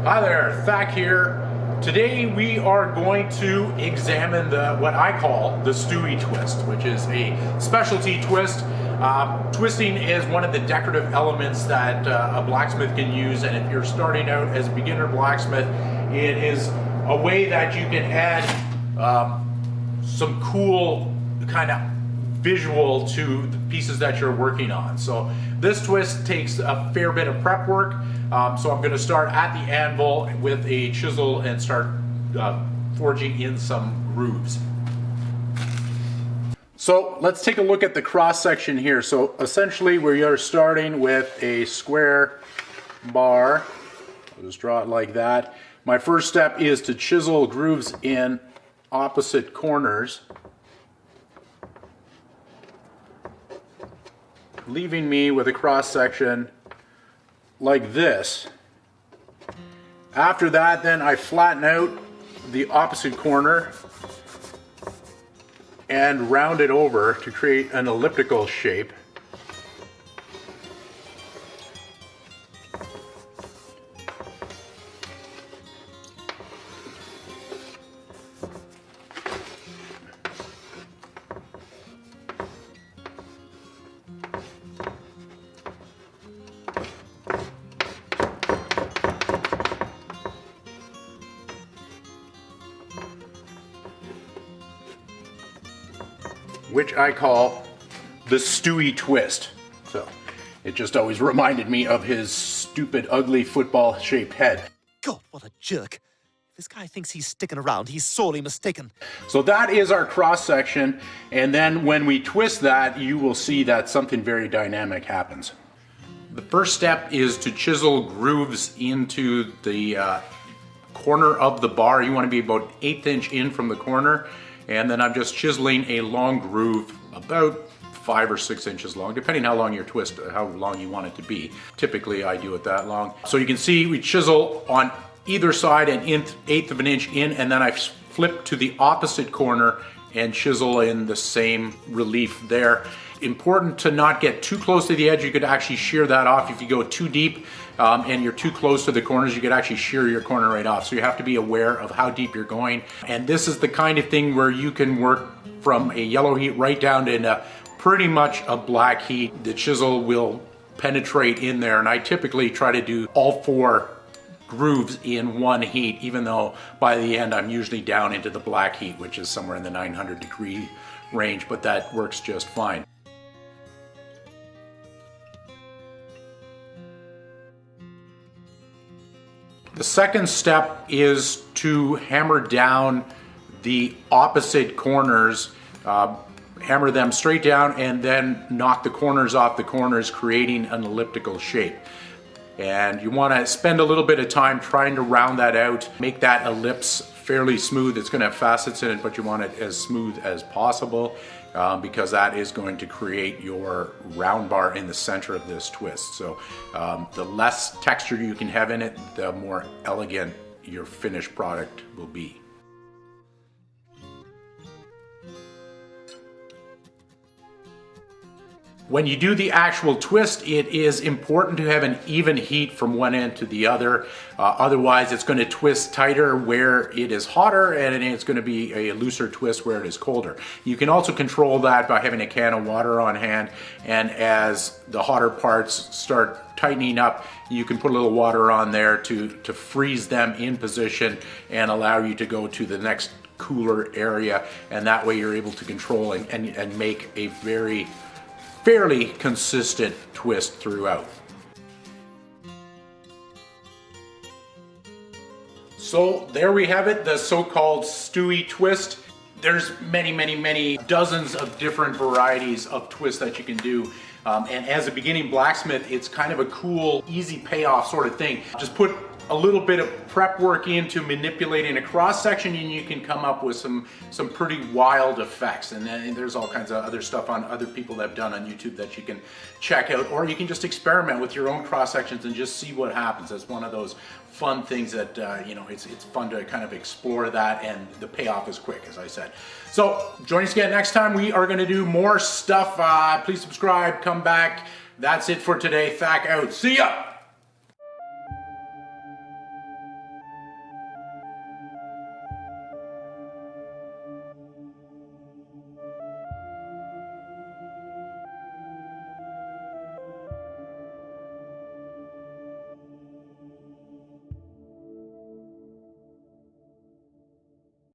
Hi there, Thak here. Today we are going to examine what I call the Stewie twist, which is a specialty twist. Twisting is one of the decorative elements that a blacksmith can use, and if you're starting out as a beginner blacksmith, it is a way that you can add some cool kind of visual to the pieces that you're working on. So this twist takes a fair bit of prep work. So I'm going to start at the anvil with a chisel and start forging in some grooves. So let's take a look at the cross section here. So essentially we are starting with a square bar. I'll just draw it like that. My first step is to chisel grooves in opposite corners, leaving me with a cross section like this. After that, then I flatten out the opposite corner and round it over to create an elliptical shape. Which I call the Stewie twist. So it just always reminded me of his stupid, ugly football-shaped head. God, what a jerk. If this guy thinks he's sticking around, he's sorely mistaken. So that is our cross section, and then when we twist that, you will see that something very dynamic happens. The first step is to chisel grooves into the corner of the bar. You want to be about 1/8 inch in from the corner. And then I'm just chiseling a long groove about 5 or 6 inches long, depending how long your twist, how long you want it to be. Typically I do it that long. So you can see we chisel on either side an 1/8 of an inch in, and then I flip to the opposite corner and chisel in the same relief there. Important to not get too close to the edge. You could actually shear that off. If you go too deep and you're too close to the corners, you could actually shear your corner right off. So you have to be aware of how deep you're going. And this is the kind of thing where you can work from a yellow heat right down to pretty much a black heat. The chisel will penetrate in there, and I typically try to do all 4 grooves in one heat, even though by the end I'm usually down into the black heat, which is somewhere in the 900 degree range, but that works just fine. The second step is to hammer down the opposite corners, hammer them straight down, and then knock the corners off the corners, creating an elliptical shape. And you want to spend a little bit of time trying to round that out, make that ellipse fairly smooth. It's going to have facets in it, but you want it as smooth as possible because that is going to create your round bar in the center of this twist. So the less texture you can have in it, the more elegant your finished product will be. When you do the actual twist, it is important to have an even heat from one end to the other. Otherwise, it's going to twist tighter where it is hotter, and it's going to be a looser twist where it is colder. You can also control that by having a can of water on hand, and as the hotter parts start tightening up, you can put a little water on there to freeze them in position and allow you to go to the next cooler area, and that way you're able to control and make a fairly consistent twist throughout. So there we have it, the so-called Stewie twist. There's many dozens of different varieties of twists that you can do. And as a beginning blacksmith, it's kind of a cool, easy payoff sort of thing. Just put a little bit of prep work into manipulating a cross section, and you can come up with some pretty wild effects. And then there's all kinds of other stuff on other people that have done on YouTube that you can check out, or you can just experiment with your own cross sections and just see what happens. That's one of those fun things that it's fun to kind of explore that, and the payoff is quick, as I said. So join us again next time. We are going to do more stuff. Please subscribe, come back. That's it for today. Thak out. See ya.